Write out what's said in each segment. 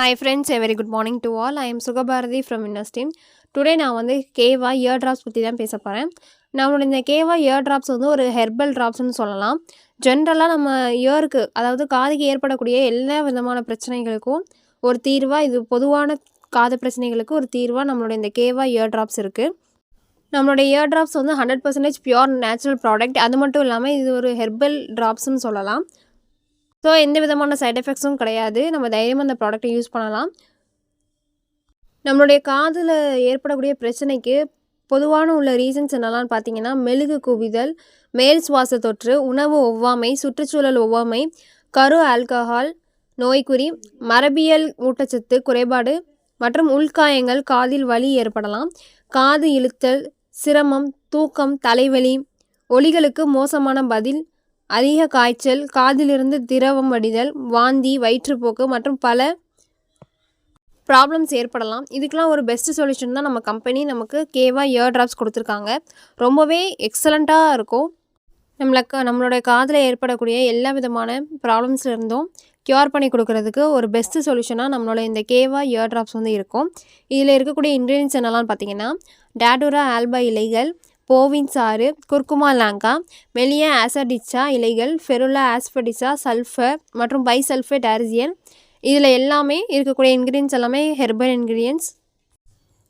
Hi friends, a very good morning to all. I am Sugabharati from Investing. Today நான் வந்து கேவா year drops பற்றி தான் பேச போகிறேன். நம்மளோட இந்த கேவா இயர் ட்ராப்ஸ் வந்து ஒரு ஹெர்பல் ட்ராப்ஸ்னு சொல்லலாம். ஜென்ரலாக நம்ம இயருக்கு அதாவது காதுக்கு ஏற்படக்கூடிய எல்லா விதமான பிரச்சனைகளுக்கும் ஒரு தீர்வாக இது பொதுவான காது பிரச்சனைகளுக்கு ஒரு தீர்வாக நம்மளோட இந்த கேவா இயர் ட்ராப்ஸ் இருக்குது. நம்மளோட இயர் ட்ராப்ஸ் வந்து 100% பியூர் நேச்சுரல் ப்ராடக்ட். அது மட்டும் இல்லாமல் இது ஒரு ஹெர்பல் ட்ராப்ஸ்னு சொல்லலாம். ஸோ எந்த விதமான சைட் எஃபெக்ட்ஸும் கிடையாது. நம்ம தைரியமாக அந்த ப்ராடக்ட்டை யூஸ் பண்ணலாம். நம்மளுடைய காதில் ஏற்படக்கூடிய பிரச்சனைக்கு பொதுவான உள்ள ரீசன்ஸ் என்னெல்லாம் பார்த்தீங்கன்னா, மெழுகு குவிதல், மேல் சுவாச தொற்று, உணவு ஒவ்வாமை, சுற்றுச்சூழல் ஒவ்வாமை, கரு ஆல்கஹால், நோய்க்குறி, மரபியல் ஊட்டச்சத்து குறைபாடு மற்றும் உள்காயங்கள், காதில் வலி ஏற்படலாம். காது இழுத்தல், சிரமம், தூக்கம், தலைவலி, ஒலிகளுக்கு மோசமான பதில், அதிக காய்ச்சல், காதிலிருந்து திரவம் வடிதல், வாந்தி, வயிற்றுப்போக்கு மற்றும் பல ப்ராப்ளம்ஸ் ஏற்படலாம். இதுக்கெலாம் ஒரு பெஸ்ட்டு சொல்யூஷன் தான் நம்ம கம்பெனி நமக்கு கேவா இயர் ட்ராப்ஸ் கொடுத்துருக்காங்க. ரொம்பவே எக்ஸலண்ட்டாக இருக்கும். நம்மளோட காதில் ஏற்படக்கூடிய எல்லா விதமான ப்ராப்ளம்ஸ்லேருந்தும் க்யூர் பண்ணி கொடுக்குறதுக்கு ஒரு பெஸ்ட்டு சொல்யூஷனாக நம்மளோட இந்த கேவா இயர் ட்ராப்ஸ் வந்து இருக்கும். இதில் இருக்கக்கூடிய இன்க்ரீடியன்ஸ் என்னெல்லாம் பார்த்தீங்கன்னா, டேடோரா ஆல்பா இலைகள், போவின் சாறு, குர்குமா லாங்கா, மெலியா ஆசடிச்சா இலைகள், ஃபெருலா ஆஸ்படிசா, சல்ஃபர் மற்றும் பைசல்ஃபேட் ஆரிசியன். இதில் எல்லாமே இருக்கக்கூடிய இன்க்ரீடியன்ஸ் எல்லாமே ஹெர்பல் இன்க்ரீடியன்ஸ்.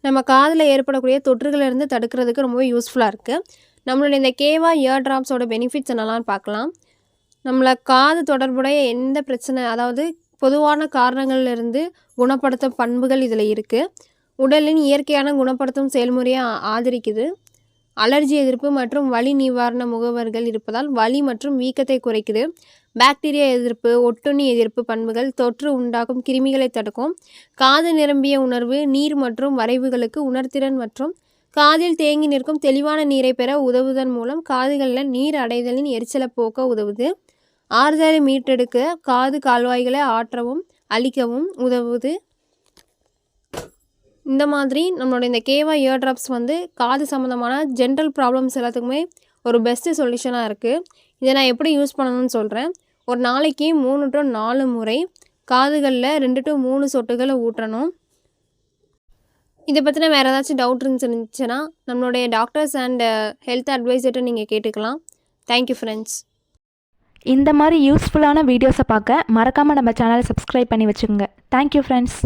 நம்ம காதில் ஏற்படக்கூடிய தொற்றுகளிலிருந்து தடுக்கிறதுக்கு ரொம்பவே யூஸ்ஃபுல்லாக இருக்குது. நம்மளுடைய இந்த கேவா இயர் ட்ராப்ஸோட பெனிஃபிட்ஸ் என்னெல்லாம் பார்க்கலாம். நம்மளை காது தொடர்புடைய எந்த பிரச்சனை அதாவது பொதுவான காரணங்கள்லேருந்து குணப்படுத்தும் பண்புகள் இதில் இருக்குது. உடலின் இயற்கையான குணப்படுத்தும் செயல்முறையை ஆதரிக்குது. அலர்ஜி எதிர்ப்பு மற்றும் வலி நிவாரண முகவர்கள் இருப்பதால் வலி மற்றும் வீக்கத்தை குறைக்குது. பாக்டீரியா எதிர்ப்பு, ஒட்டுண்ணி எதிர்ப்பு பண்புகள், தொற்று உண்டாக்கும் கிருமிகளை தடுக்கும். காது நிரம்பிய உணர்வு, நீர் மற்றும் வரைவுகளுக்கு உணர்திறன் மற்றும் காதில் தேங்கி நிற்கும் தெளிவான நீரை பெற உதவுவதன் மூலம் காதுகளில் நீர் அடைதலின் எரிச்சலை போக்க உதவுது. ஆறுதலை மீட்டெடுக்க காது கால்வாய்களை ஆற்றவும் அழிக்கவும் உதவுது. இந்த மாதிரி நம்மளோட இந்த கேவா இயர் ட்ராப்ஸ் வந்து காது சம்மந்தமான ஜென்ரல் ப்ராப்ளம்ஸ் எல்லாத்துக்குமே ஒரு பெஸ்ட்டு சொல்யூஷனாக இருக்குது. இதை நான் எப்படி யூஸ் பண்ணணும்னு சொல்கிறேன். ஒரு நாளைக்கு 3 to 4 முறை காதுகளில் 2 to 3 சொட்டுகளை ஊற்றணும். இதை பற்றின வேறு ஏதாச்சும் டவுட் இருந்துச்சுன்னா நம்மளுடைய டாக்டர்ஸ் அண்ட் ஹெல்த் அட்வைசர்கிட்ட நீங்கள் கேட்டுக்கலாம். Thank you friends. இந்த மாதிரி யூஸ்ஃபுல்லான வீடியோஸை பார்க்க மறக்காமல் நம்ம சேனலை சப்ஸ்கிரைப் பண்ணி வச்சுக்கோங்க. Thank you friends.